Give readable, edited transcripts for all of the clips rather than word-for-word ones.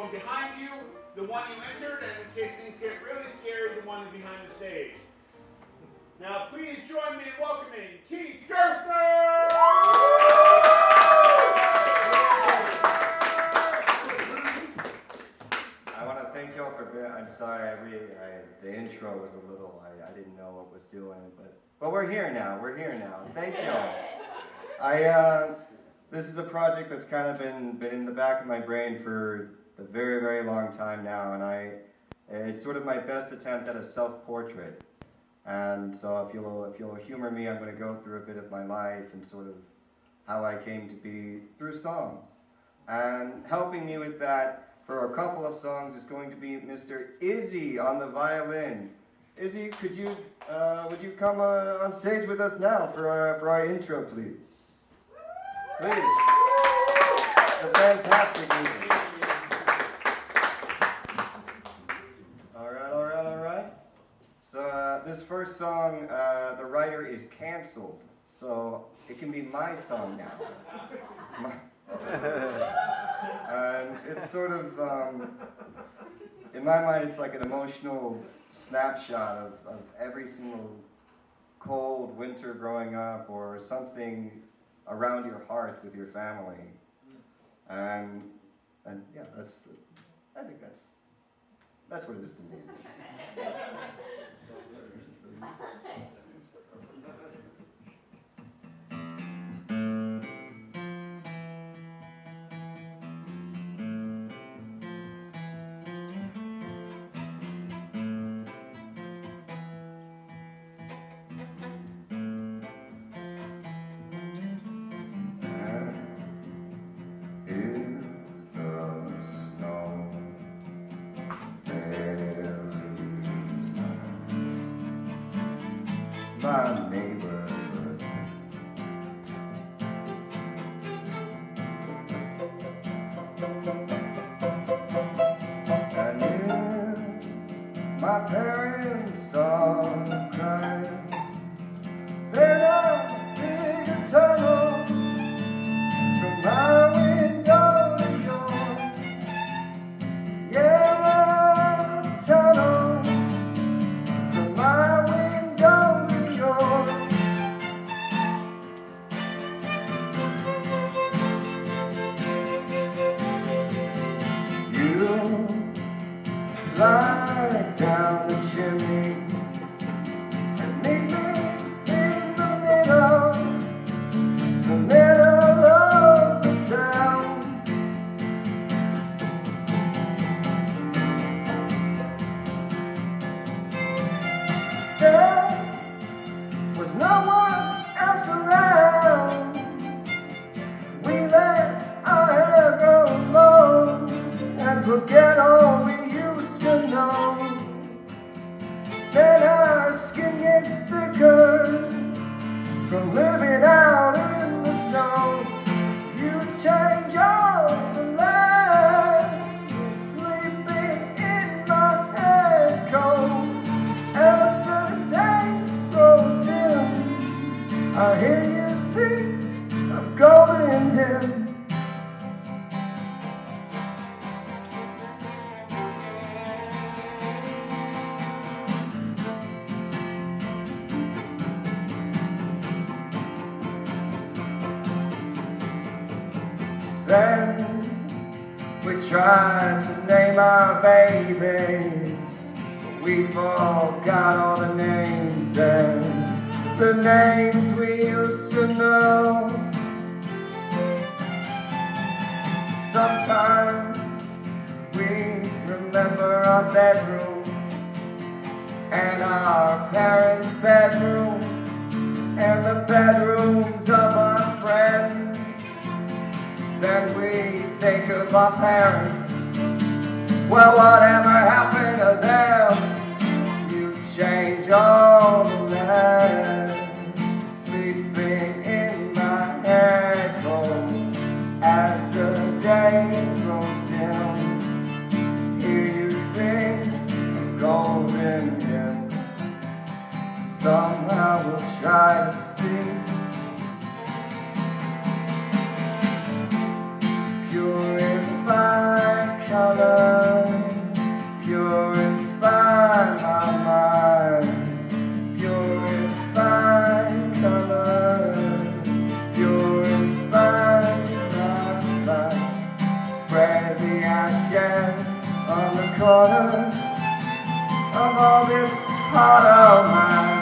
one behind you, the one you entered, and in case things get really scary, the one behind the stage. Now please join me in welcoming Keith Gerstner! I want to thank y'all for being, I'm sorry, the intro was a little, I didn't know what was doing, but we're here now, thank y'all. This is a project that's kind of been in the back of my brain for a very, very long time now, and it's sort of my best attempt at a self-portrait. And so if you'll humor me, I'm going to go through a bit of my life and sort of how I came to be through song. And helping me with that for a couple of songs is going to be Mr. Izzy on the violin. Izzy, would you come on stage with us now for our intro, please? Please. The fantastic music. All right. So this first song, the writer is canceled, so it can be my song now. It's my. And it's sort of, in my mind, it's like an emotional snapshot of every single cold winter growing up, or something around your hearth with your family. And yeah, I think that's what it is to me. My neighborhood. And if my parents are crying, then I'll dig a tunnel from my window to yours. Yeah, a tunnel from my window. Slide down the chimney and meet me in the middle of the town. There was no one else around. We let our hair grow long and forget all we used to know. Then our skin gets thicker from living out in the snow. You change all the land, sleeping in my head cold. As the day grows dim, I hear you sing a golden hymn. Then we tried to name our babies, but we forgot all the names then, the names we used to know. Sometimes we remember our bedrooms and our parents' bedrooms and the bedrooms of our friends. Then we think of our parents. Well, whatever happened to them? You change all the land, sleeping in my head cold. As the day grows dim, hear you sing a golden hymn. Somehow we'll try to see purify color. I share on the corner of all this heart of mine.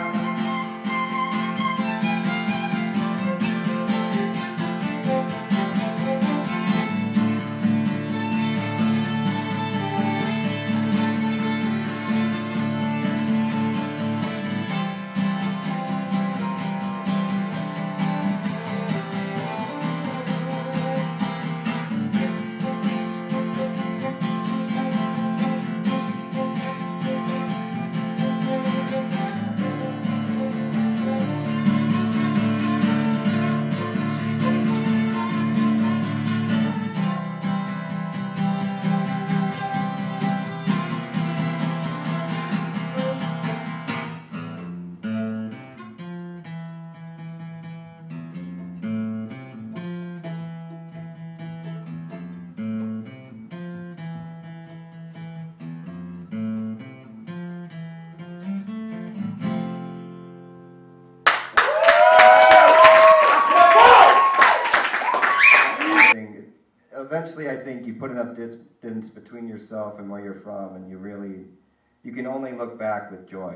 Eventually, I think you put enough distance between yourself and where you're from, and you can only look back with joy.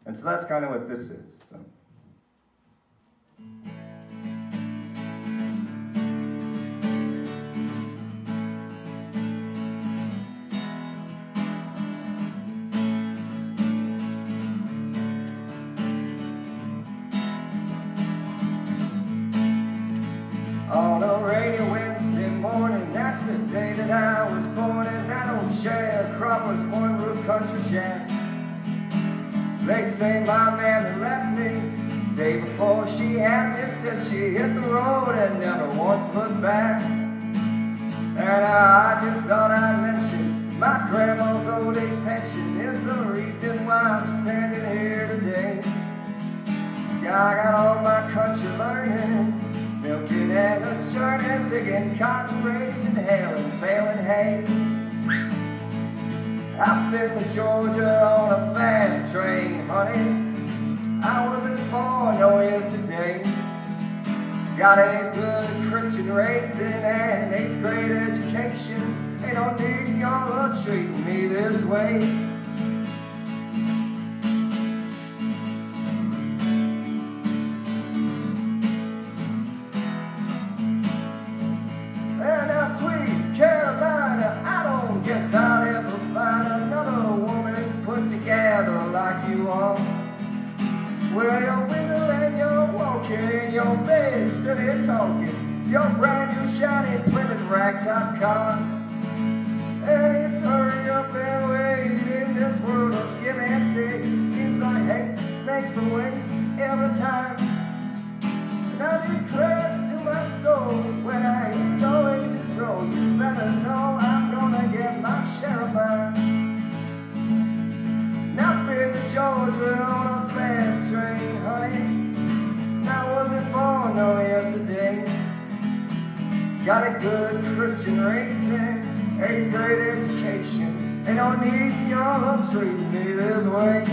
And so that's kind of what this is. So. On a rainy Wednesday morning, that's the day that I was born in that old sharecropper's one roof country shack. They say my mammy left me day before she had me, since she hit the road and never once looked back. And I just thought I'd mention my grandma's old age pension is the reason why I'm standing here today. Yeah, I got all my country learning, milking and a churning, digging cotton, raising hail and baling hay. I've been to Georgia on a fast train, honey. I wasn't born no yesterday. Got a good Christian raising and an 8th grade education. Ain't no need y'all to treat me this way. Guess I'll ever find another woman put together like you are. Well, you're wiggle and you're walking in your bed, city talking, your brand new shiny Plymouth ragtop car. And it's hurry up and wait in this world of give and take. Seems like haste makes me waste every time. And I declare to my soul, when I hear your ages grow, you better know I'm gonna get my share of mine. Now I've been to Georgia on a fast train, honey. And I wasn't born no yesterday. Got a good Christian raising, 8th grade education. Ain't no need y'all to treat me this way.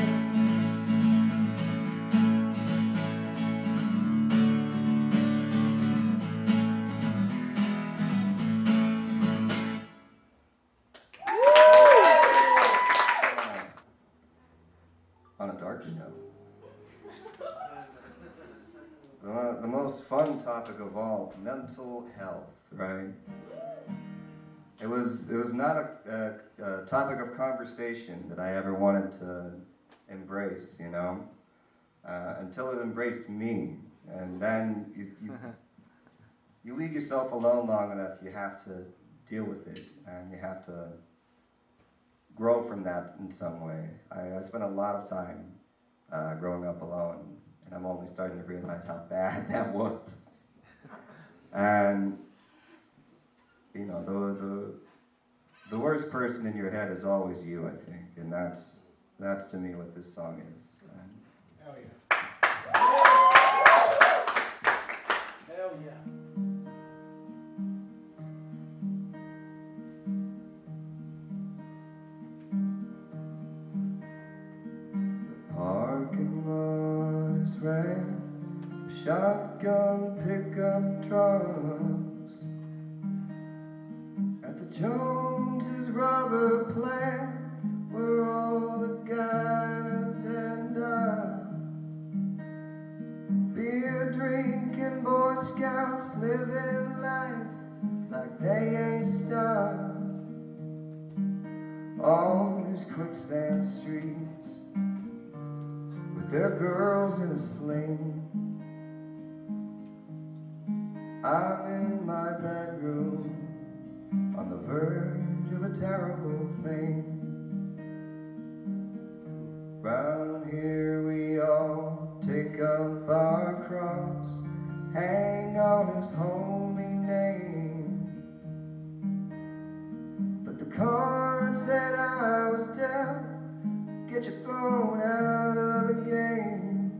The most fun topic of all, mental health, right? It was not a topic of conversation that I ever wanted to embrace, you know, until it embraced me. And then you leave yourself alone long enough, you have to deal with it, and you have to grow from that in some way. I spent a lot of time growing up alone. And I'm only starting to realize how bad that was. And, you know, the worst person in your head is always you, I think. And that's to me what this song is. Hell yeah. Hell yeah. Shotgun pickup trucks at the Jones lumber plant where all the guys end up. Beer drinking Boy Scouts living life like they ain't stopped. On these quicksand streets with their girls in a sling. I'm in my bedroom on the verge of a terrible thing. Round here we all take up our cross, hang on his holy name. But the cards that I was dealt get you thrown out of the game.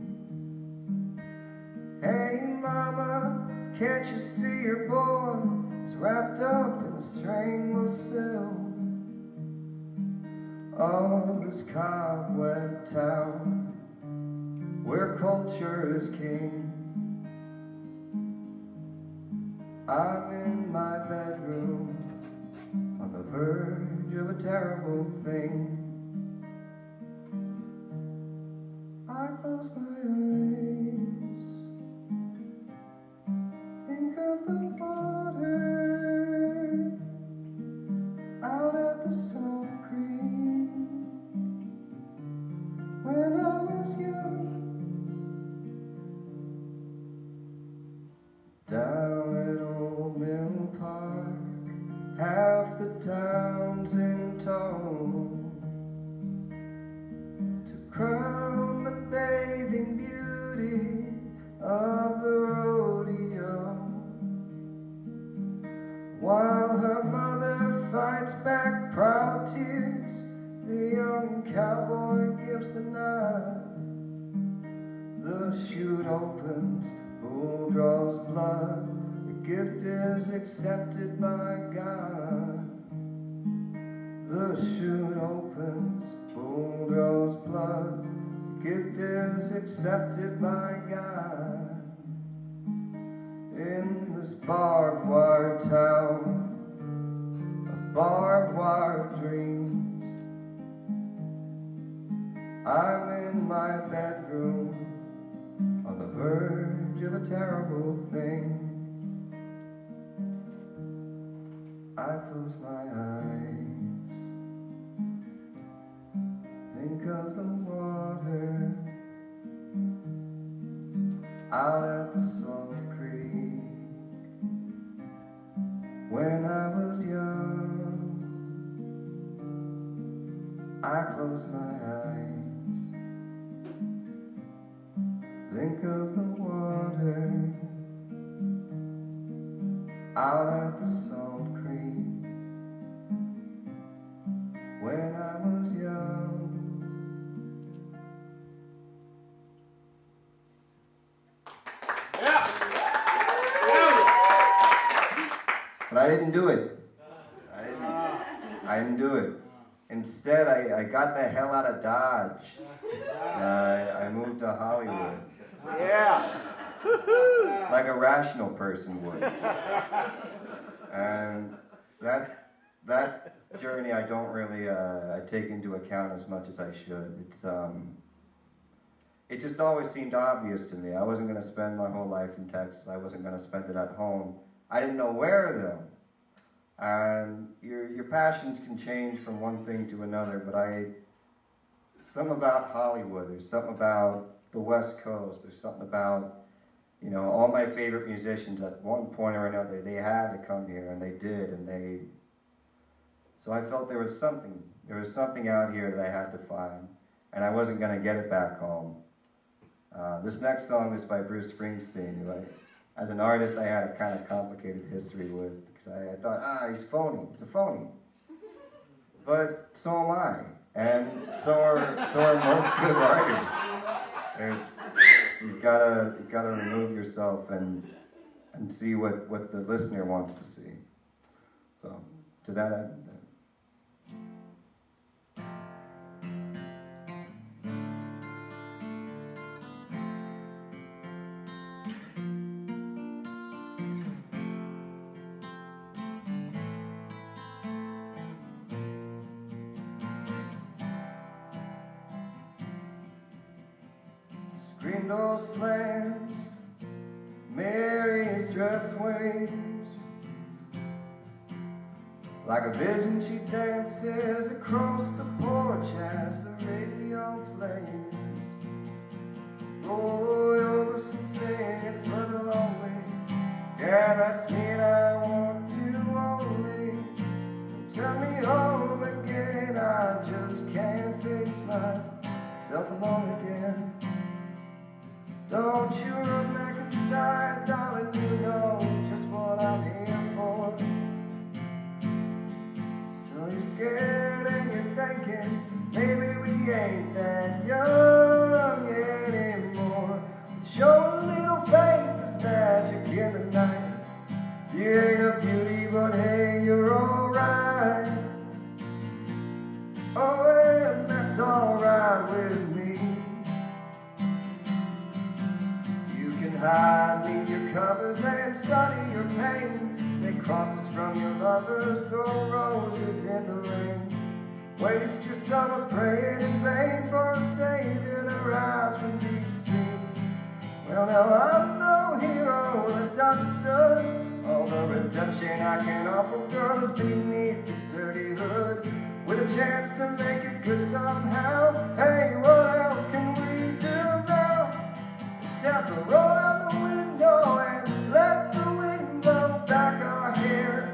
Hey mama, can't you see your boy is wrapped up in a strangle sill of this cobweb town where culture is king? I'm in my bedroom on the verge of a terrible thing. I close my eyes, think of the water out at the Salt Creek when I was young. Down at Old Mill Park, half the town's in tow to crown the bathing beauty of the rodeo, while her mother fights back proud tears. The young cowboy gives the nod. The chute opens, bull draws blood. The gift is accepted by God. The chute opens, bull draws blood. The gift is accepted by God. In this barbed wire town of barbed wire dreams, I'm in my bedroom on the verge of a terrible thing. I close my eyes, think of the water out at the Salt Creek when I was young. I close my eyes, think of the water out at the Salt Creek when I was young. Yeah. But I didn't do it. I didn't do it. Instead, I got the hell out of Dodge. I moved to Hollywood. Yeah. Like a rational person would. And that journey I don't really I take into account as much as I should. It just always seemed obvious to me. I wasn't going to spend my whole life in Texas. I wasn't going to spend it at home. I didn't know where though. And your passions can change from one thing to another, but something about Hollywood, there's something about the West Coast, there's something about, all my favorite musicians at one point or another, they had to come here, and they did, so I felt there was something out here that I had to find, and I wasn't going to get it back home. This next song is by Bruce Springsteen, who as an artist, I had a kind of complicated history with, because I thought, he's phony, he's a phony. But so am I, and so are most good artists. You've got to remove yourself and see what the listener wants to see. So to that end. Green door slams, Mary's dress waves. Like a vision she dances across the porch as the radio plays. Roy Orbison singing for the lonely. Yeah, that's me and I want you only. Turn me home again, I just can't face myself alone again. Don't you run back inside, darling, you know just what I'm here for. So you're scared and you're thinking, maybe we ain't that young anymore. But show a little faith, there's magic in the night. You ain't a beauty, but hey, you're alright. Oh, and that's alright with me. You can hide beneath your covers and study your pain. Make crosses from your lovers, throw roses in the rain. Waste your summer praying in vain for a savior to rise from these streets. Well, now I'm no hero that's understood. All the redemption I can offer, girl, is beneath this dirty hood. With a chance to make it good somehow. Hey, what else can we do now? Except to roll out the window and let the wind blow back our hair.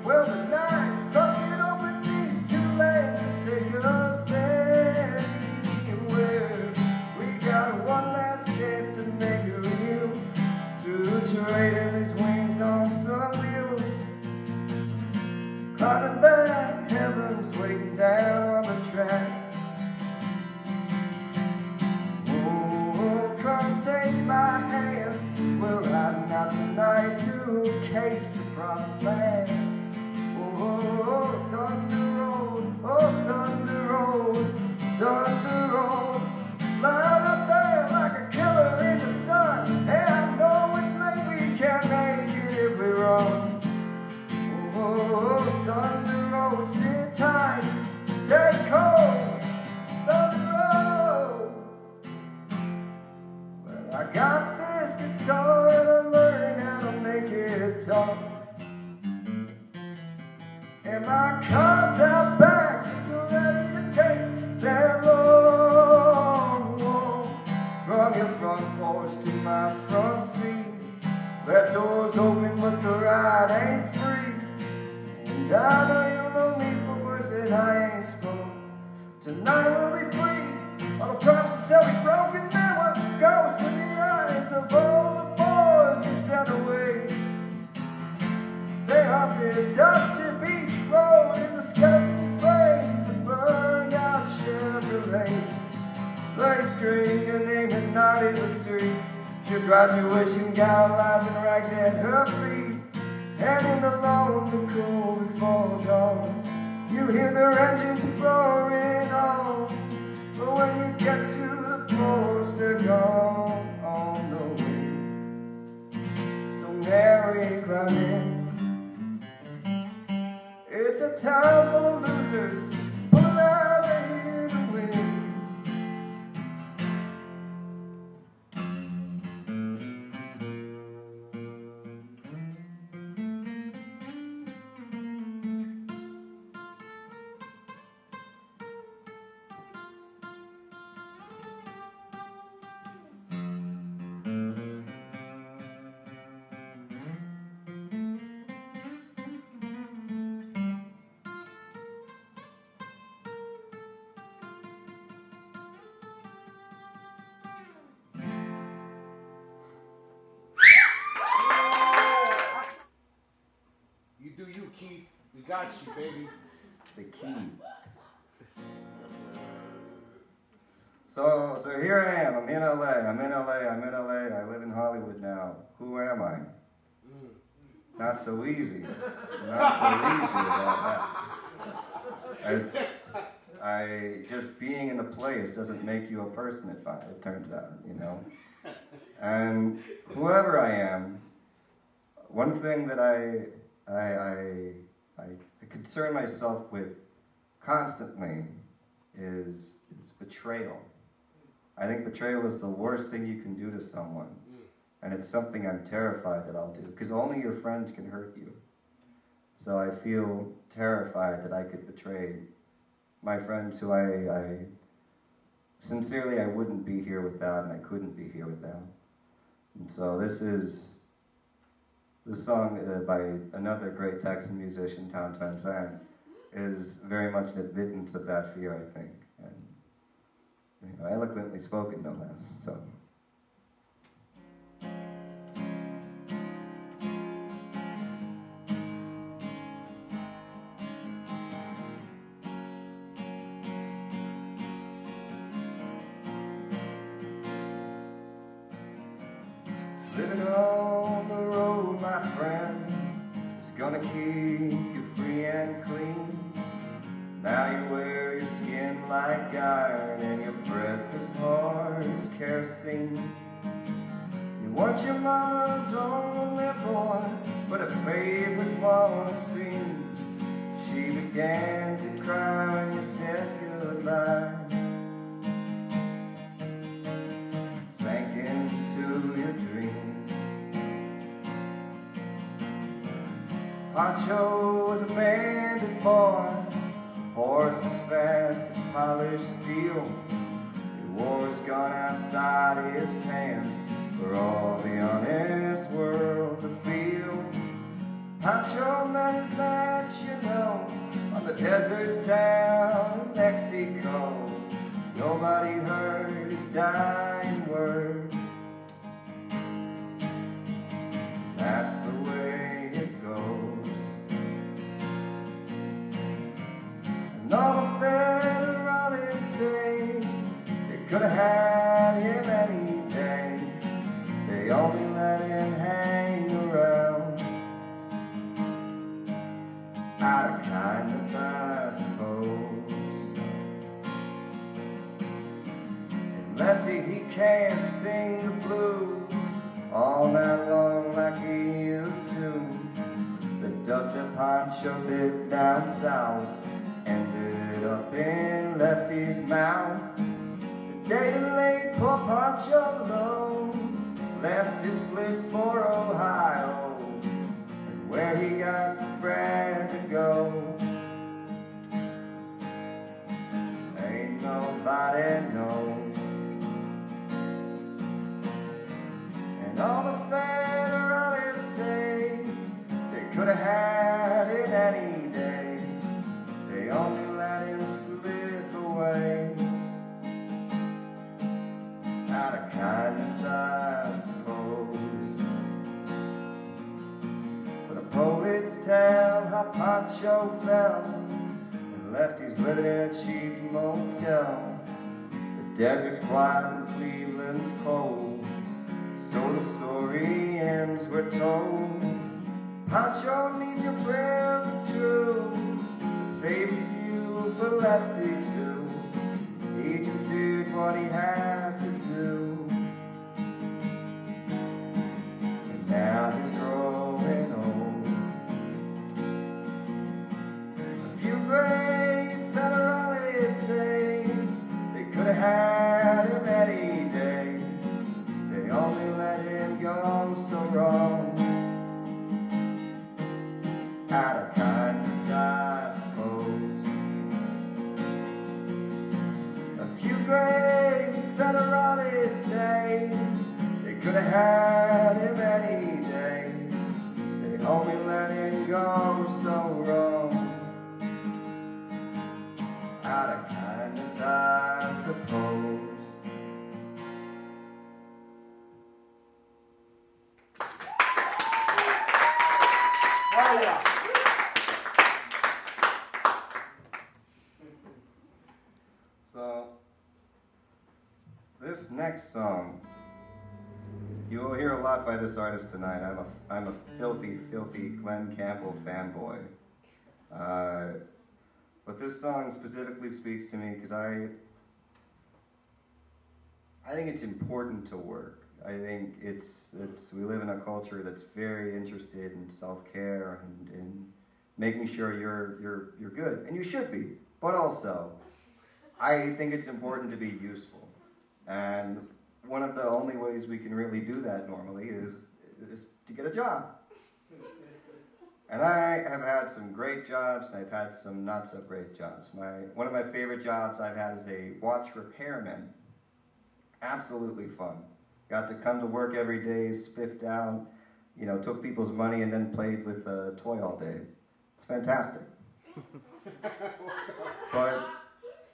Well, the night's bucking open these two lanes to take us anywhere. We got one last chance to make it real. To trade in these wings on some wheels. Climbing back, heaven's waiting down on the track. Oh, come take my hand. We're riding out tonight to case the promised land. Oh, thunder road, thunder road. Lying up there like a killer in the sun. And I know it's late, we can't make it if we run. Oh, thunder road, sit tight, take hold, thunder road. Well, I got this guitar and I learned how to make it talk. And my car's out back, if you're ready to take that long walk. From your front porch to my front seat. That door's open but the ride ain't free. And I know you know me for words that I ain't spoke. Tonight we'll be free. All the promises that we broke and then what ghosts in the eyes of all the boys you sent away. They hop this dusty beach road in the skeleton frames of burned out Chevrolets. They scream your name at night in the streets. Your graduation gown lies in rags at her feet. And in the long, the cool before dawn, you hear their engines roaring on. But when you get to the porch, they're gone on the way. So Mary, climb in. It's a town full of losers, pulling out here to win. Do you, Keith? We got you, baby. The key. So here I am. I'm in LA. I live in Hollywood now. Who am I? Not so easy. Not so easy about that. It's just being in a place doesn't make you a person. It turns out, you know. And whoever I am, one thing that I concern myself with constantly is betrayal. I think betrayal is the worst thing you can do to someone. And it's something I'm terrified that I'll do, because only your friends can hurt you. So I feel terrified that I could betray my friends who I sincerely I wouldn't be here without, and I couldn't be here without. And so this song by another great Texan musician, Tom Zandt, is very much an admittance of that fear, I think, and eloquently spoken, no less. So. Living on the road, my friend, is gonna keep you free and clean. Now you wear your skin like iron and your breath is hard as kerosene. You want your mama's only boy, but a favorite one it seems. She began to cry when you said goodbye. Sank into your dreams. Poncho was a bandit boy, horse as fast as polished steel. He wore his gun outside his pants for all the honest world to feel. Poncho met his match, on the deserts down in Mexico. Nobody heard his dying word. That's the way it goes. And all the federalists say they could have had him any day. They only let him hang around out of kindness, I suppose. And Lefty, he can't sing the blues all night long like he used to. The dust that Poncho did down south ended up in Lefty's mouth. The day that laid poor Poncho low, left his split for Ohio, and where he got the bread to go, ain't nobody knows. And all the federalists say they could have had it any day. They only let him slip away out of kindness, I suppose. For the poets tell how Poncho fell and Lefty's living in a cheap motel. The desert's quiet and Cleveland's cold, so the story ends, we're told. Poncho needs your prayers, it's true, to save a few for Lefty too. He just did what he had to do, and now he's growing old. A few brave federalists say they could have had him any day. They only let him go so wrong out of kindness, I suppose. A few brave federalists say they could have had him any day. They only let him go so wrong out of kindness, I suppose. Oh, yeah. So, this next song, you will hear a lot by this artist tonight. I'm a filthy, filthy Glen Campbell fanboy. But this song specifically speaks to me because I think it's important to work. I think we live in a culture that's very interested in self-care and in making sure you're good, and you should be. But also, I think it's important to be useful. And one of the only ways we can really do that normally is to get a job. And I have had some great jobs, and I've had some not so great jobs. One of my favorite jobs I've had is a watch repairman. Absolutely fun. Got to come to work every day, spiffed down, took people's money and then played with a toy all day. It's fantastic. But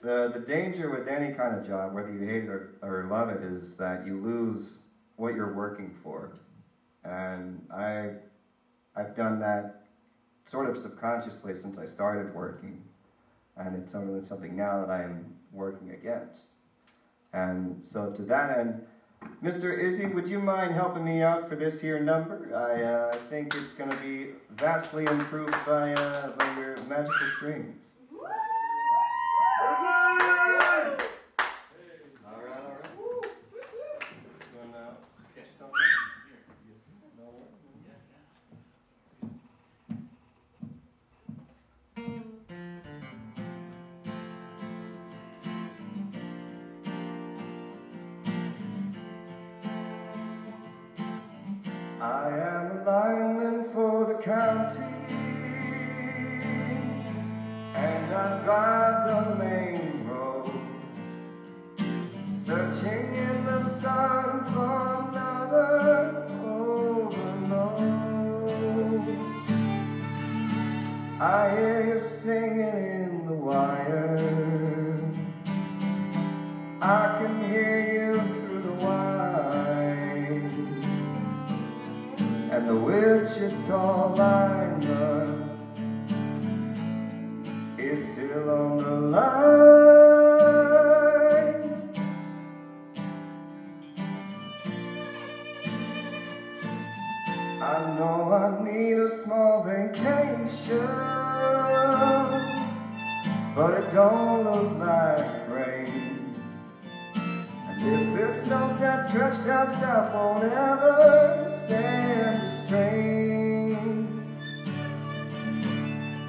the danger with any kind of job, whether you hate it or love it, is that you lose what you're working for. And I've done that sort of subconsciously since I started working. And it's something now that I am working against. And so to that end, Mr. Izzy, would you mind helping me out for this here number? I think it's going to be vastly improved by your magical strings. I am a lineman for the county, and I drive the main road, searching in the sun for another overload. I hear you singing in the wire, I can hear you through the wine, and the Wichita lineman is still on the line. I know I need a small vacation, but it don't look like rain. And if it snows, that stretched out south won't ever stand the strain.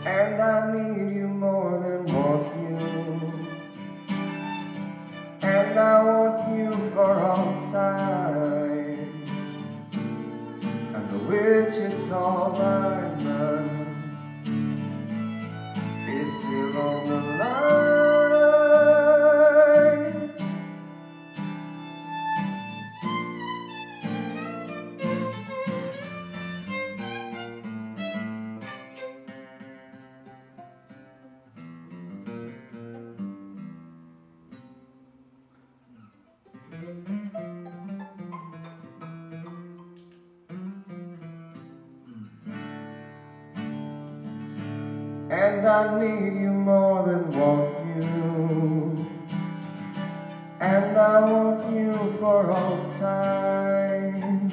And I need you more than want you, and I want you for all time. And the Wichita lineman is still on the line. And I need you more than want you, and I want you for all time.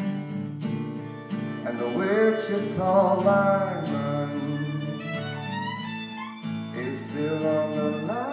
And the Wichita lineman is still on the line.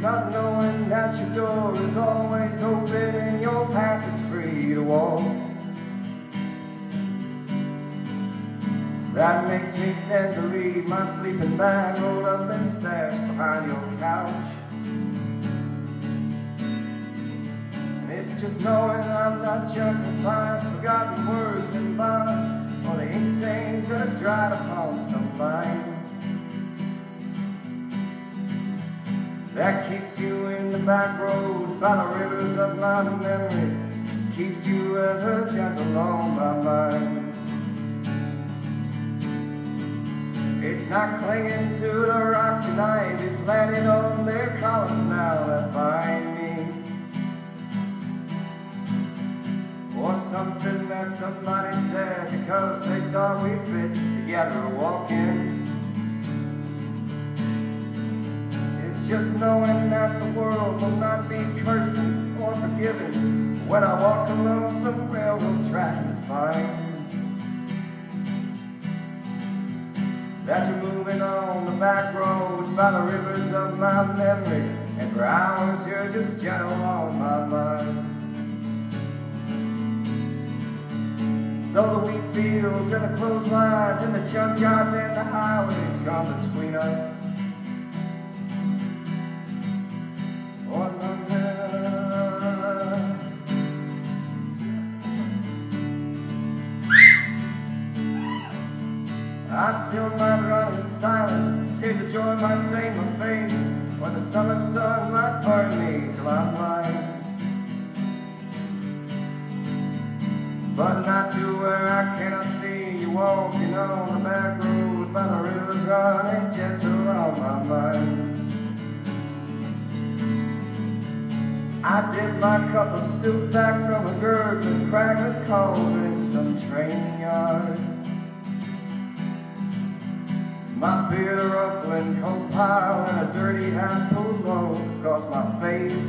Not knowing that your door is always open and your path is free to walk. That makes me tend to leave my sleeping bag rolled up and stashed behind your couch. And it's just knowing I'm not shackled by forgotten words and bonds or the ink stains that have dried upon some line. That keeps you in the back roads by the rivers of my memory, keeps you ever gentle on my mind. It's not clinging to the rocks and ivy planted on their columns now that bind me, or something that somebody said because they thought we fit together walking. It's just knowing that the world will not be cursing or forgiving when I walk along some railroad track and find that you're moving on the back roads by the rivers of my memory, and for hours you're just gentle on my mind. Though the wheat fields and the clotheslines and the junkyards and the highways come between us, or London, I still might run in silence, tears of joy might stain my face, or the summer sun might burn me till I'm blind. But not to where I cannot see you walking on the back road by the rivers running gentle on my mind. I dipped my cup of soup back from a gurgling, crackling cauldron in some train yard. My beard a ruffling coat pile and a dirty hat pulled low across my face.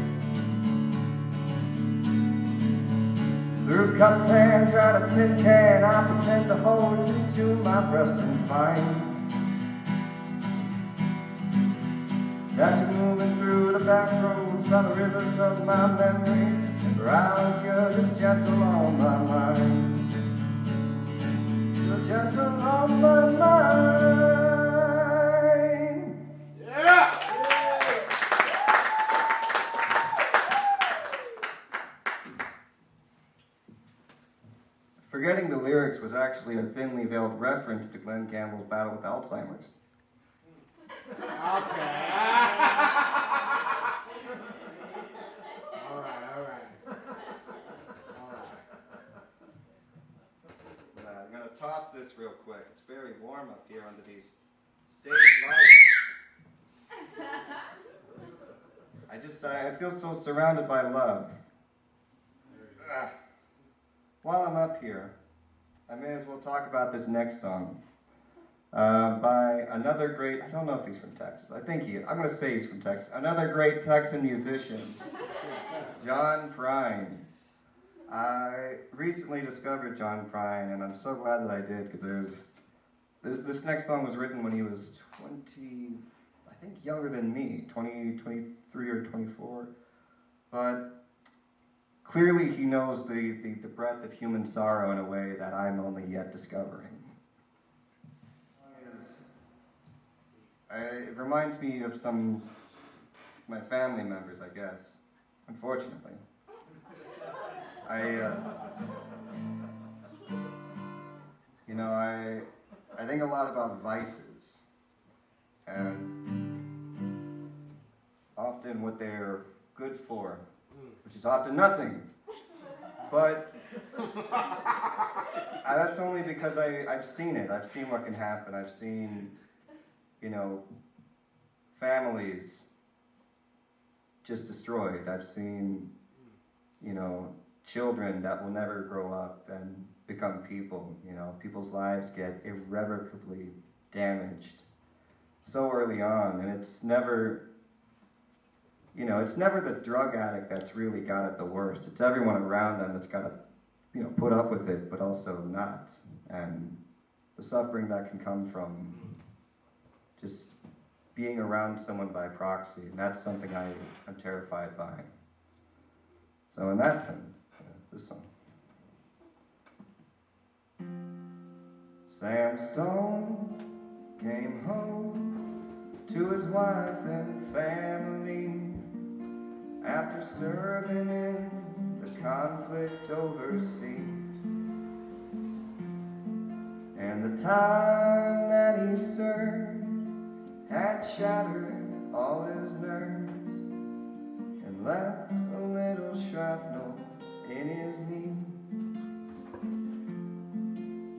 Through cup pans out a tin can, I pretend to hold you to my breast and find that you're moving through the back roads by the rivers of my memory, and for hours you're just gentle on my mind. You're gentle on my mind. Yeah! Forgetting the lyrics was actually a thinly veiled reference to Glen Campbell's battle with Alzheimer's. Okay. all right. I'm going to toss this real quick. It's very warm up here under these stage lights. I feel so surrounded by love. While I'm up here, I may as well talk about this next song by another great, I don't know if he's from Texas. I'm going to say he's from Texas. Another great Texan musician, John Prine. I recently discovered John Prine, and I'm so glad that I did, because this next song was written when he was 20, I think younger than me, 23 or 24. But clearly he knows the breadth of human sorrow in a way that I'm only yet discovering. It reminds me of some of my family members, I guess, unfortunately. I think a lot about vices, and often what they're good for, which is often nothing. But that's only because I've seen it. I've seen what can happen. I've seen, families just destroyed. I've seen, children that will never grow up and become people. People's lives get irrevocably damaged so early on, and it's never the drug addict that's really got it the worst. It's everyone around them that's got to, put up with it, but also not. And the suffering that can come from just being around someone by proxy, and that's something I'm terrified by. So in that sense, this song. Sam Stone came home to his wife and family after serving in the conflict overseas. And the time that he served had shattered all his nerves and left a little shrapnel in his knee.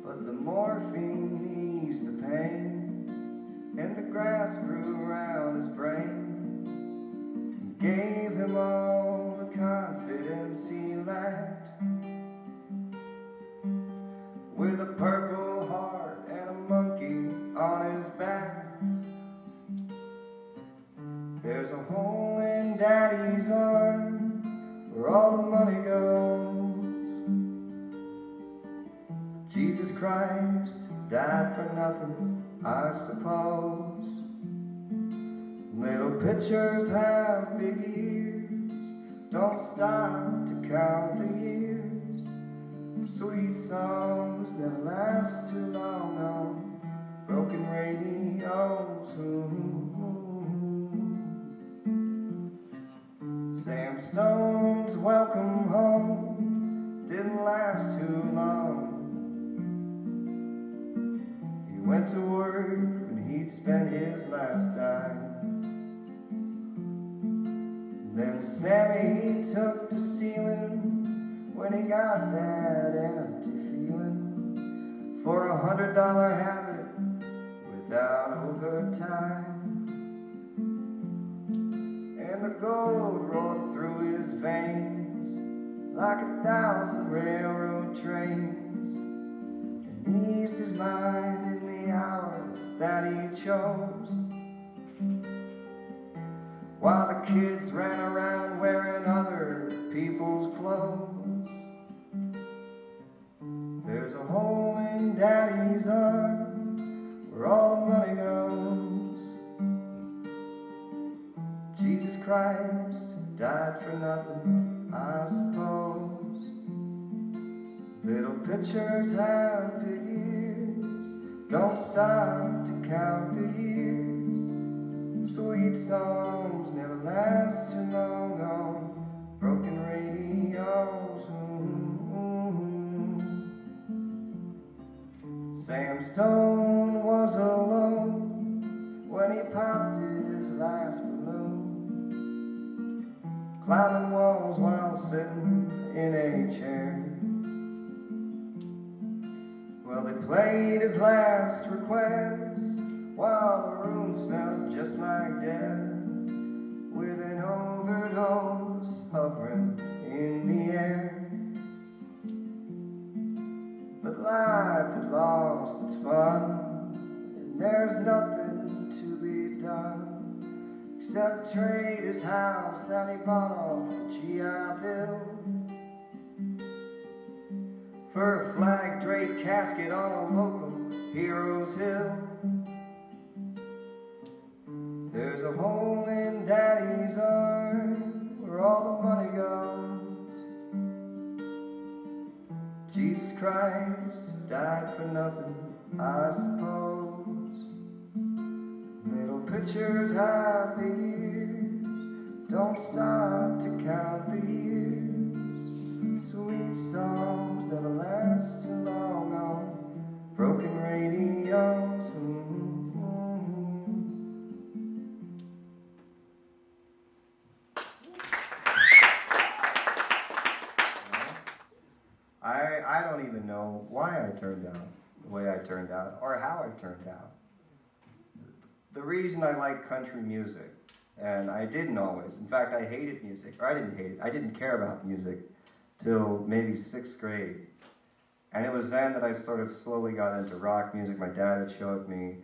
But the morphine eased the pain, and the grass grew around his brain, and gave him all the confidence he lacked. With a purple heart and a monkey on his back, there's a hole in Daddy's arm where all the money goes. Jesus Christ died for nothing, I suppose. Little pictures have big ears, don't stop to count the years. Sweet songs never last too long on broken radios. Sam Stone's welcome home didn't last too long. He went to work when he'd spent his last dime. Then Sammy he took to stealing when he got that empty feeling for $100 habit without overtime. And the gold rolled through his veins like 1,000 railroad trains, and eased his mind in the hours that he chose, while the kids ran around wearing other people's clothes. There's a hole in Daddy's arm where all the money goes. Jesus Christ died for nothing, I suppose. Little pictures have big ears, don't stop to count the years. Sweet songs never last too long on broken radios. Sam Stone was alone when he popped his last balloon, climbing walls while sitting in a chair. Well, they played his last request while the room smelled just like death, with an overdose hovering in the air. But life had lost its fun, and there's nothing to be done except trade his house that he bought off the GI Bill for a flag-draped casket on a local hero's hill. There's a hole in Daddy's arm where all the money goes. Jesus Christ died for nothing, I suppose. Little pictures have big ears, don't stop to count the years. Sweet songs never last too long on broken radios. I don't even know why I turned out the way I turned out or how I turned out. The reason I like country music, and I didn't always, in fact I hated music, or I didn't hate it, I didn't care about music till maybe 6th grade. And it was then that I sort of slowly got into rock music. My dad had showed me.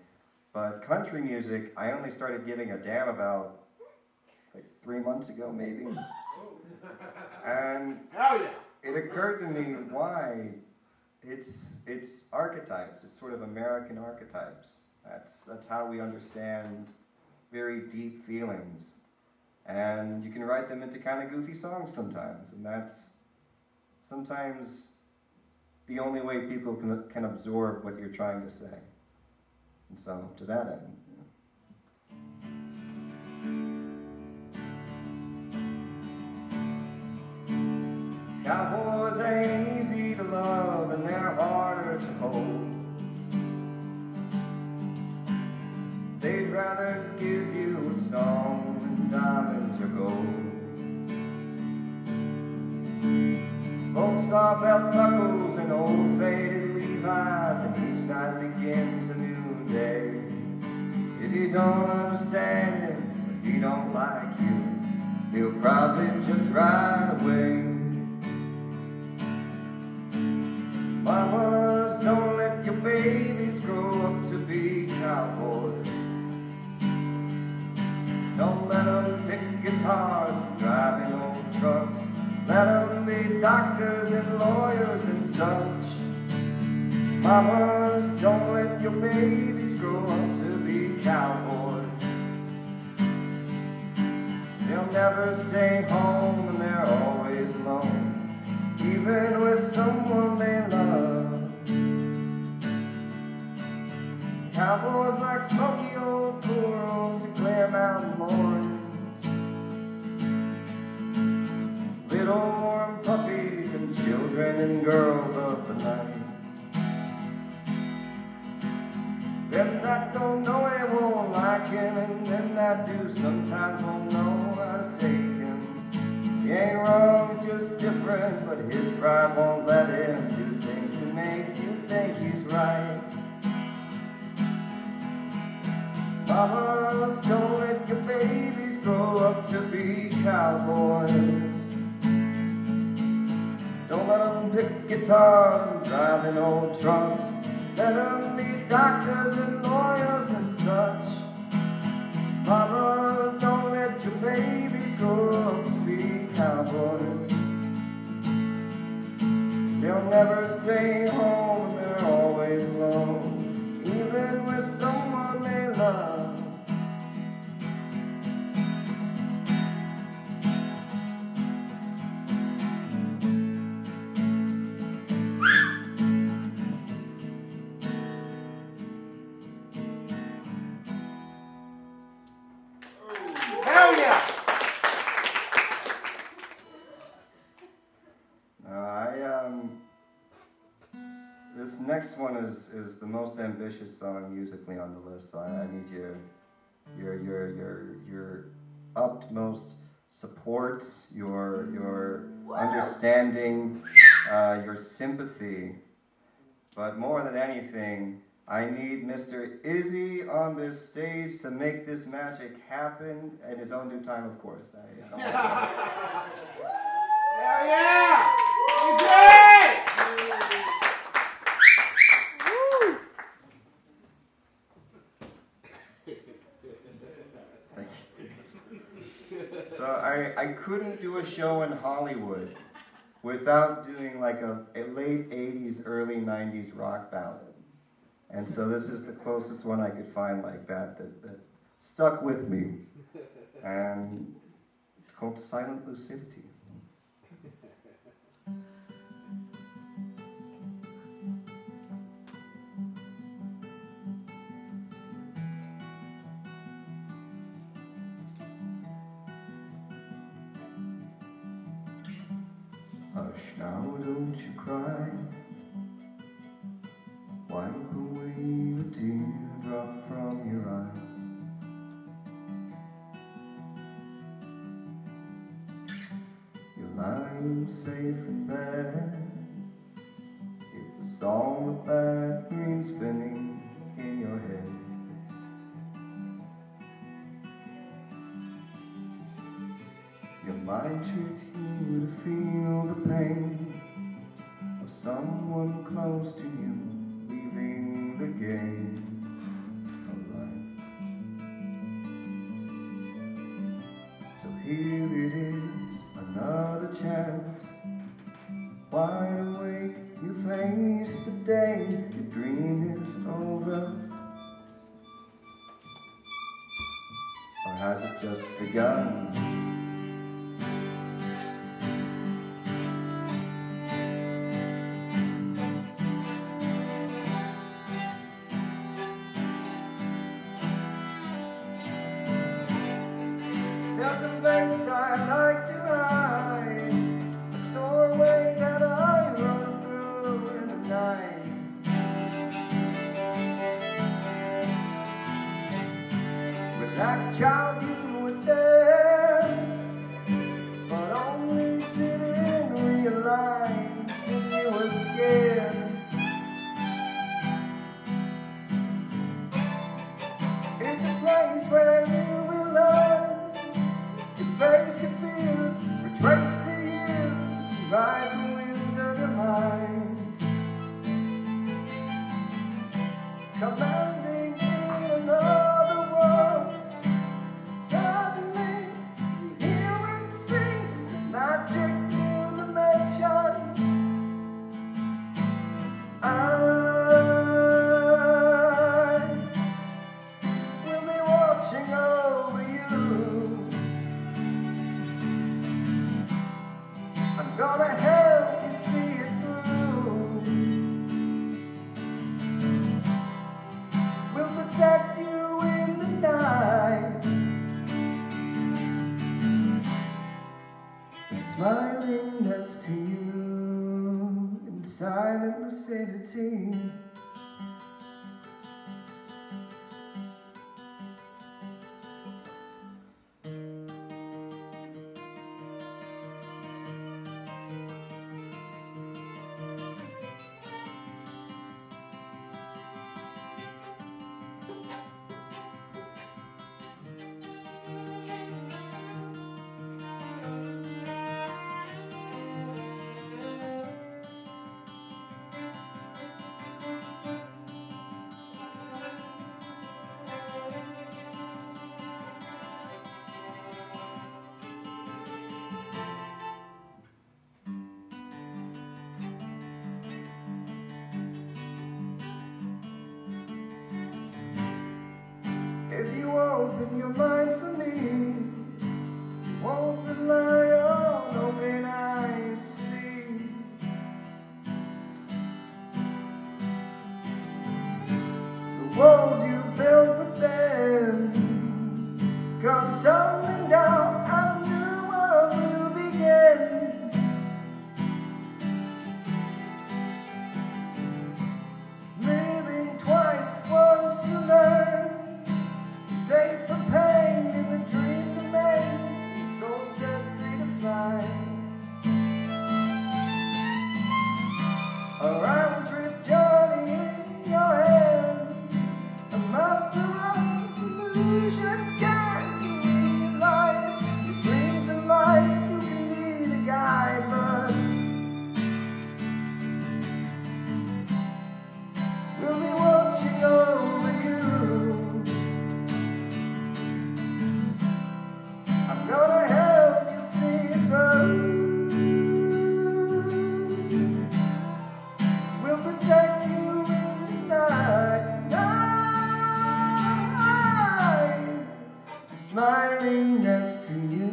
But country music, I only started giving a damn about like 3 months ago maybe. And Hell yeah. it occurred to me why it's archetypes. It's sort of American archetypes. That's how we understand very deep feelings. And you can write them into kind of goofy songs sometimes. And that's sometimes the only way people can absorb what you're trying to say. And so, to that end. Cowboys ain't easy to love and they're harder to hold. road. Gold star belt buckles and old faded Levi's, and each night begins a new day. If you don't understand him, if he don't like you, he'll probably just ride away. Mamas, don't let your babies grow up to be cowboys. Don't let them pick guitars and driving old trucks. Let them be doctors and lawyers and such. Mamas, don't let your babies grow up to be cowboys. They'll never stay home and they're always alone, even with someone they love. Cowboys like smoky old pool rooms and clear mountain mornings. Little warm puppies and children and girls of the night. Them that don't know him won't like him, and them that do sometimes won't know how to take him. He ain't wrong, he's just different, but his pride won't let him do things to make you think he's right. Mamas, don't let your babies grow up to be cowboys. Don't let them pick guitars and drive in old trucks. Let them be doctors and lawyers and such. Mama, don't let your babies grow up to be cowboys. They'll never stay home, they're always alone, even with someone they love. This next one is the most ambitious song musically on the list, so I need your utmost support, your understanding, your sympathy. But more than anything, I need Mr. Izzy on this stage to make this magic happen at his own due time, of course. Hell yeah! Izzy! So I couldn't do a show in Hollywood without doing like a late 80s, early 90s rock ballad. And so this is the closest one I could find like that stuck with me. And it's called Silent Lucidity. Hush now, don't you cry. Wipe away the teardrop from your eye. You're lying safe in bed. It was all a bad dream spinning in your head. Your mind tricked you to feel the pain of someone close to you leaving the game of life. So here it is, another chance. Wide awake, you face the day your dream is over. Or has it just begun? There's a place I like to hide, a doorway that I run through in the night. Relax, child, you were there. were scared. It's a place where you will learn to face your fears, retrace the years, ride the winds of your mind, commanding in another world. Suddenly you hear and see this magic new dimension. I will be watching over you. I'm gonna help you see it through. We'll protect you in the night. I'm smiling next to you in silent lucidity. If you open your mind for me, you won't rely on open eyes to see. The walls you built within come tumbling down, and a new world will begin. Living twice at once you learn. Safe from pain in the dream domain, soul set free to fly. A round trip journey in your hand, a master of illusion. Can you realize your dreams in life? You can be the guide, but we'll be watching over you. I'm gonna help you see it through. We'll protect you in the night. Smiling next to you.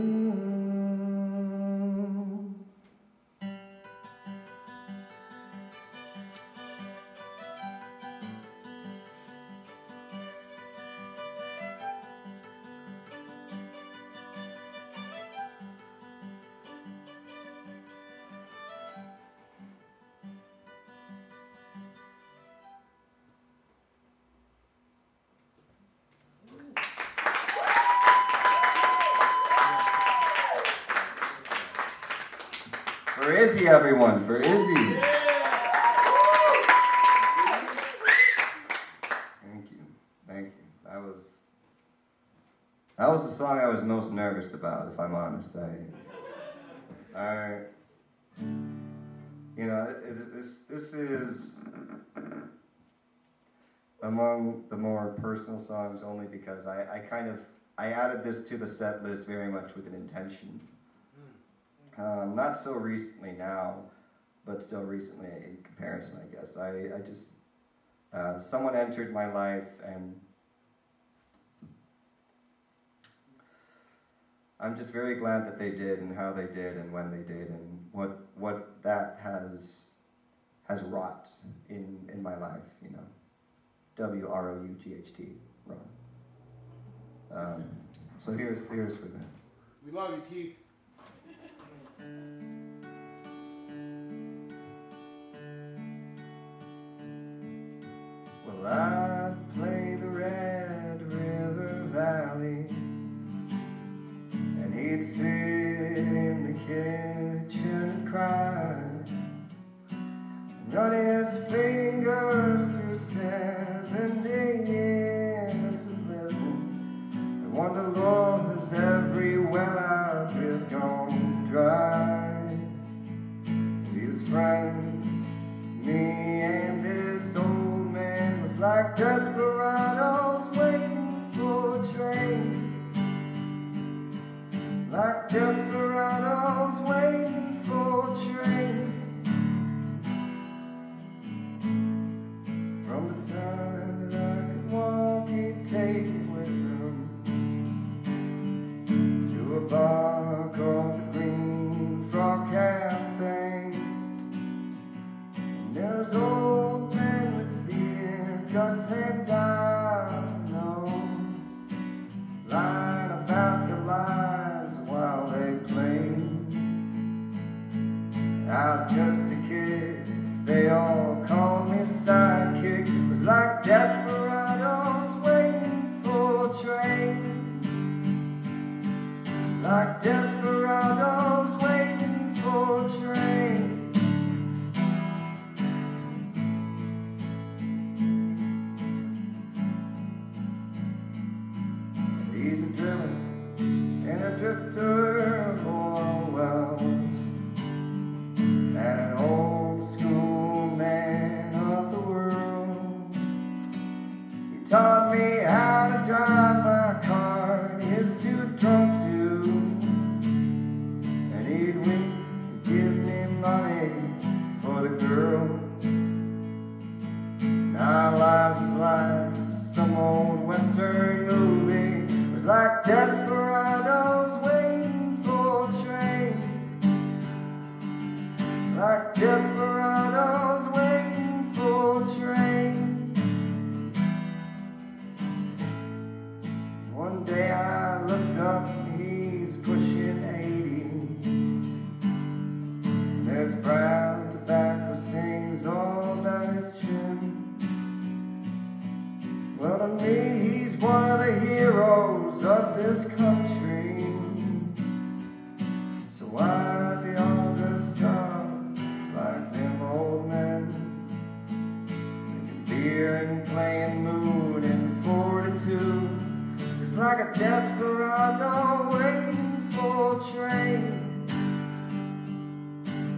For Izzy, everyone, for Izzy. Thank you, thank you. That was the song I was most nervous about, if I'm honest. This is among the more personal songs only because I added this to the set list very much with an intention. Not so recently now, but still recently in comparison, I guess. I just, someone entered my life, and I'm just very glad that they did, and how they did, and when they did, and what that has wrought in my life, you know. WROUGHT, Ron. So here's for that. We love you, Keith. Well, I'd play the Red River Valley, and he'd sit in the kitchen and cry. run his fingers through 70 years of living, and wonder, Lord, has every well I've drilled gone dry? We was friends, me and this old man, was like desperados waiting for a train. Like desperados waiting for a train. From the time that I could walk, he'd take me with him to a bar called the Green Frog Cafe. And there's old men with beer guts and diamonds lying about their lives while they played. I was just a kid, they all called me sidekick. It was like desperados waiting for a train. Like desperados waiting for a train. He's a driller and a drifter of oil wells, and an old school man of the world. He taught me how to drive my car, he is too drunk to, and he'd wink and give me money for the girls. And our lives was like some old western movie. It was like desperados waiting for a train. Like desperados waiting for a train. One day I looked up and he's pushing 80. And there's brown tobacco stains all down his chin. Well, to me he's one of the heroes of this country. So why is he all dressed up like them old men, drinking beer and playing Moon in 42, just like a desperado waiting for a train.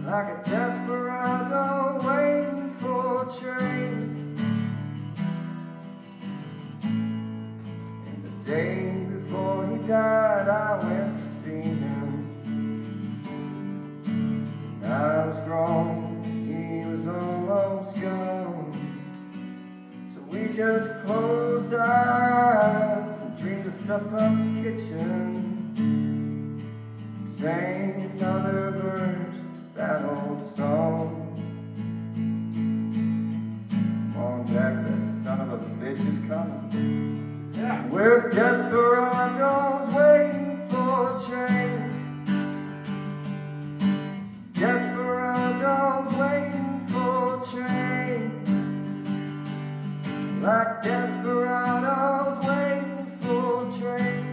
Like a desperado waiting for a train. And the day before he died I went to see him. I was grown, he was almost gone. So we just closed our eyes and dreamed us up the kitchen, and sang another verse to that old song. Come on, Jack, that son of a bitch is coming. Yeah. We're desperados waiting for a train. Desperados waiting for a train. Like desperados waiting for a train.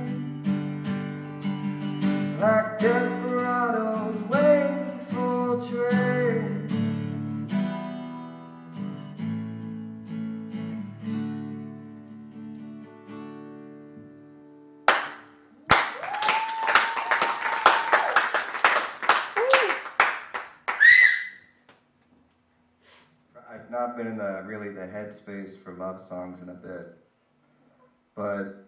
Like desperados waiting for a train. I've not been in the headspace for love songs in a bit, but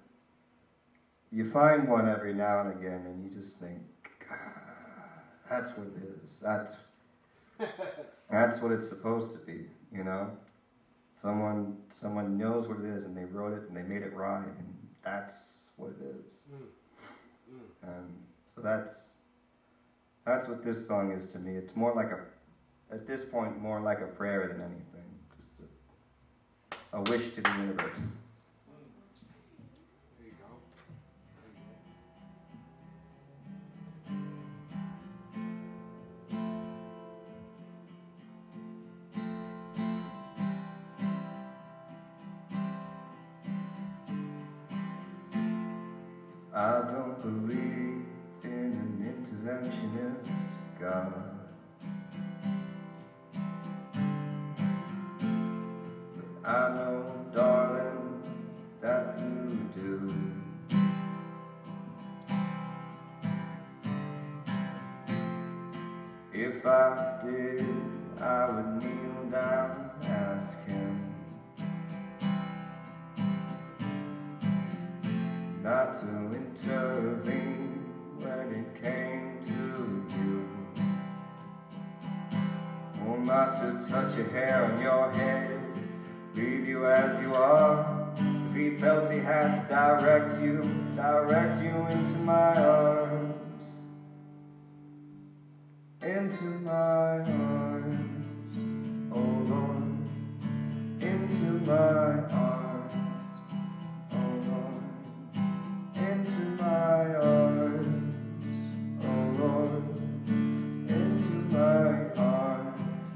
you find one every now and again, and you just think, that's what it is. That's what it's supposed to be, you know. Someone knows what it is, and they wrote it, and they made it rhyme, and that's what it is. And so that's what this song is to me. It's more like at this point, more like a prayer than anything. Just a wish to the universe. There you go. I don't believe in an interventionist God. I know, darling, that you do. If I did, I would kneel down and ask him not to intervene when it came to you, or not to touch a hair on your head, leave you as you are. If he felt he had to direct you into my arms, into my arms, oh Lord, into my arms, oh Lord, into my arms, oh Lord, into my arms.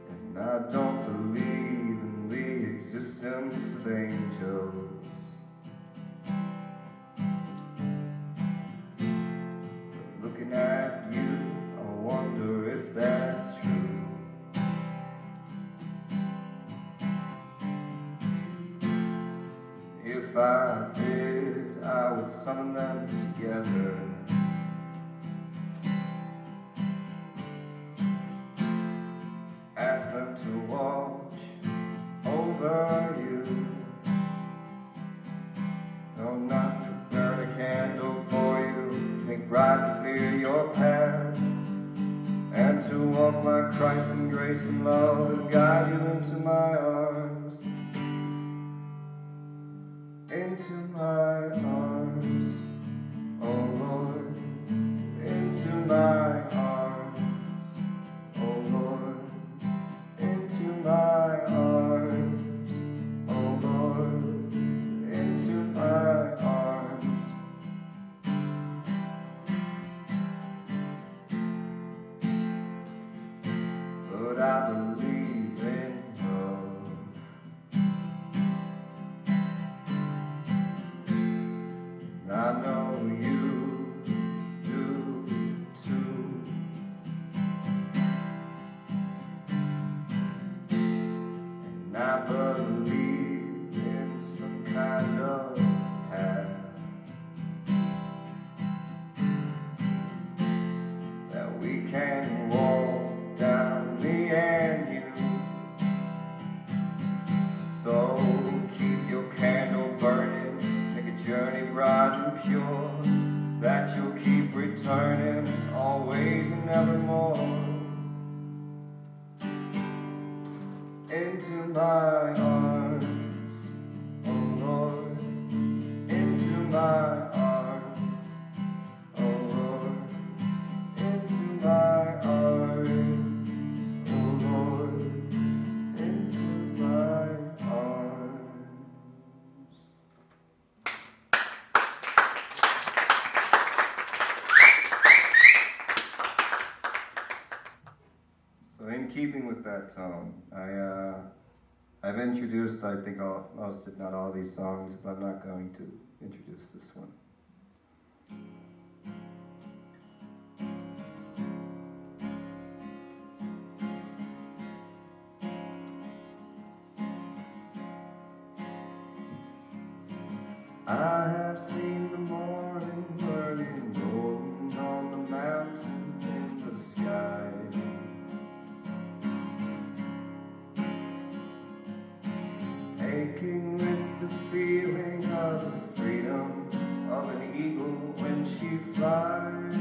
And I don't believe in the existence of angels. Looking at you, I wonder if that's true. If I did, I would summon them together. Ask them to watch over you. No, not to burn a candle for you, make bright and clear your path, and to walk like Christ in grace and love and guide you into my arms, into my arms, oh Lord, into my arms, oh Lord, into my arms, oh Lord, into my arms. But I believe in love. And I know you do too. And I believe in some kind of path that we can walk down, me and you. So keep your candle burning, make a journey bright and pure, that you'll keep returning always and evermore. Into my arms, oh Lord, into my arms, oh Lord, into my arms, oh Lord, into my arms. So in keeping with that tone, I've introduced, I think, most if not all these songs, but I'm not going to introduce this one. I have seen the morning burning golden on the mountain in the sky. Aching with the feeling of the freedom of an eagle when she flies.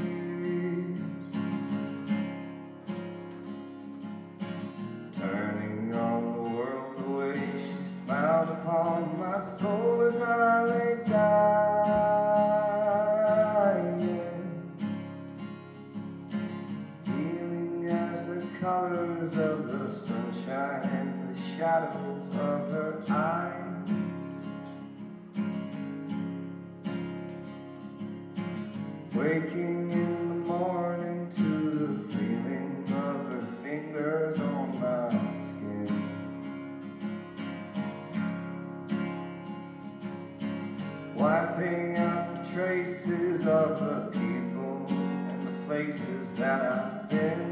Turning on the world the way she smiled upon my soul as I lay dying. Healing as the colors of the sunshine and the shadows of her eyes. Waking in the morning to the feeling of her fingers on my skin. Wiping out the traces of the people and the places that I've been.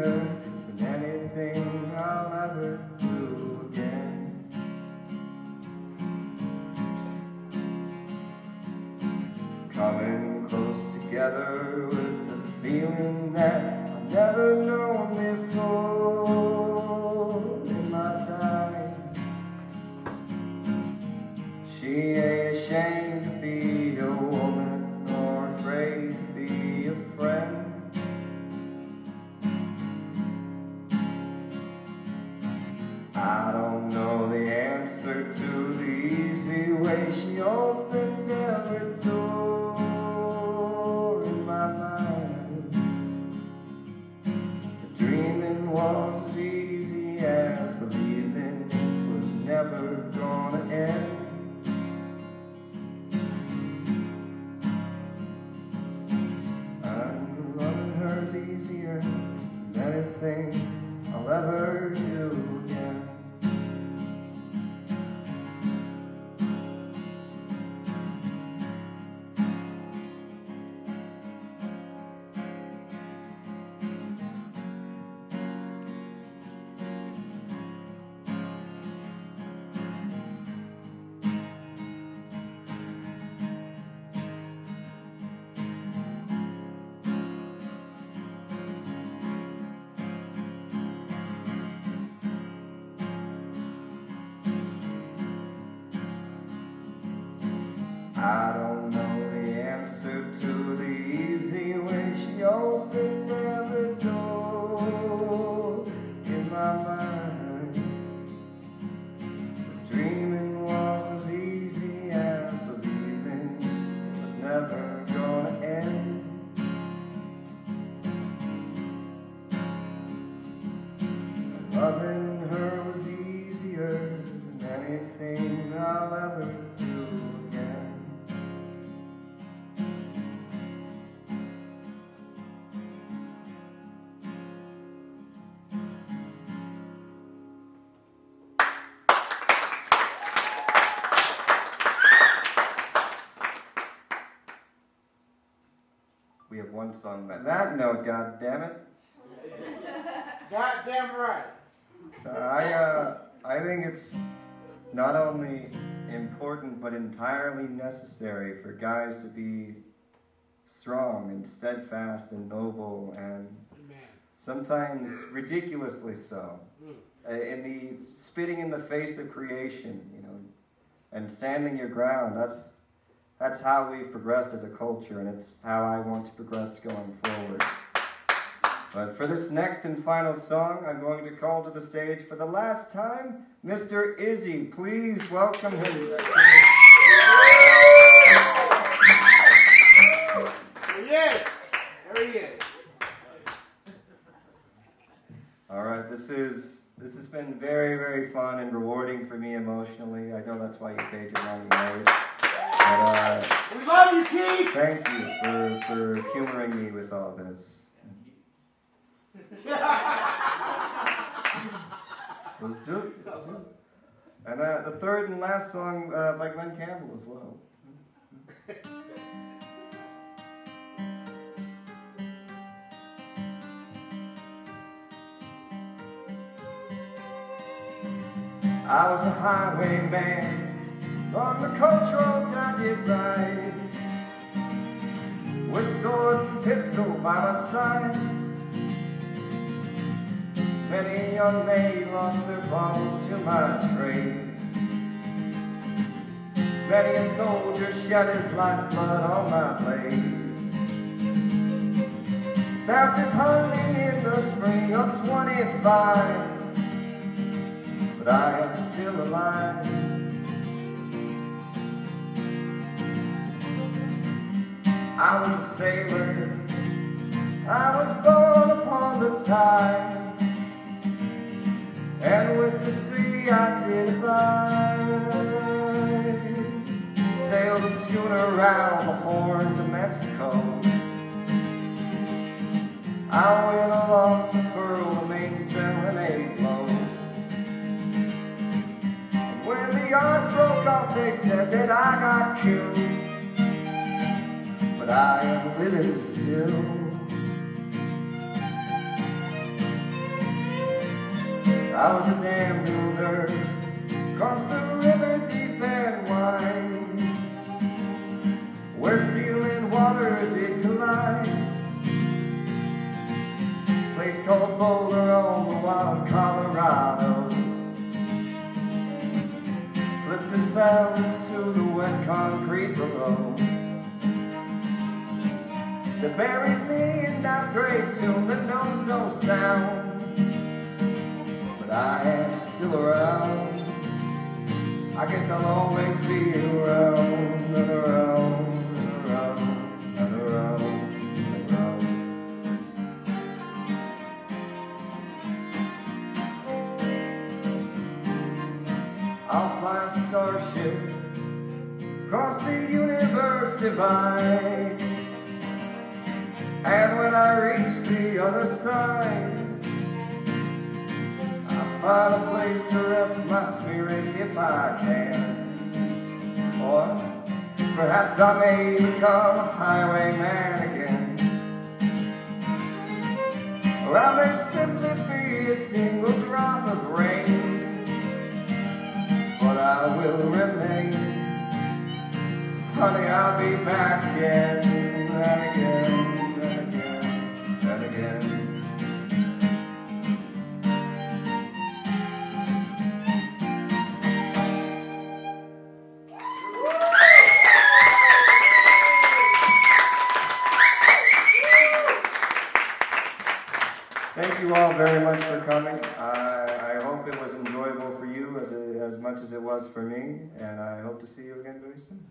easier than anything I'll ever do again. Coming close together with the feeling that I've never known before in my time. She ain't ashamed to be a woman or afraid to be a friend. I don't know the answer to the easy way she opened every door in my mind. The dreaming was as easy as believing it was never gonna end. And loving her's easier than anything I'll ever do again. I don't know the answer to the easy way she opened every door in my mind. But dreaming was as easy as believing it was never gonna end. And loving her was easier than anything I'll ever do again. We have one song by that note, god damn it. Goddamn right. I think it's not only important but entirely necessary for guys to be strong and steadfast and noble and sometimes ridiculously so. In the spitting in the face of creation, you know, and standing your ground. That's how we've progressed as a culture, and it's how I want to progress going forward. But for this next and final song, I'm going to call to the stage for the last time, Mr. Izzy. Please welcome him. Yes, there he is. All right, this has been very, very fun and rewarding for me emotionally. I know that's why you paid your money, right? But, We love you, Keith. thank you for humoring me with all this. Let's do it. And the third and last song by Glen Campbell as well. I was a highwayman on the coach roads I did ride, with sword and pistol by my side. Many young men lost their bottles to my trade. Many a soldier shed his lifeblood on my blade. Bastards hung me in the spring of 25, but I am still alive. I was a sailor, I was born upon the tide, and with the sea I did abide. Sailed a schooner round the Horn to Mexico. I went along to furl the mainsail and a blow. And when the yards broke off, they said that I got killed. But I am living still. I was a damn builder, crossed the river deep and wide, where steel and water did collide. Place called Boulder on the wild Colorado. Slipped and fell into the wet concrete below. They buried me in that great tomb that knows no sound. But I am still around. I guess I'll always be around and around and around and around and around. I'll fly a starship across the universe divide, and when I reach the other side, I'll find a place to rest my spirit if I can. Or perhaps I may become a highwayman again. Or I may simply be a single drop of rain, but I will remain. Honey, I'll be back again and again. Thank you all very much for coming. I hope it was enjoyable for you as much as it was for me, and I hope to see you again very soon.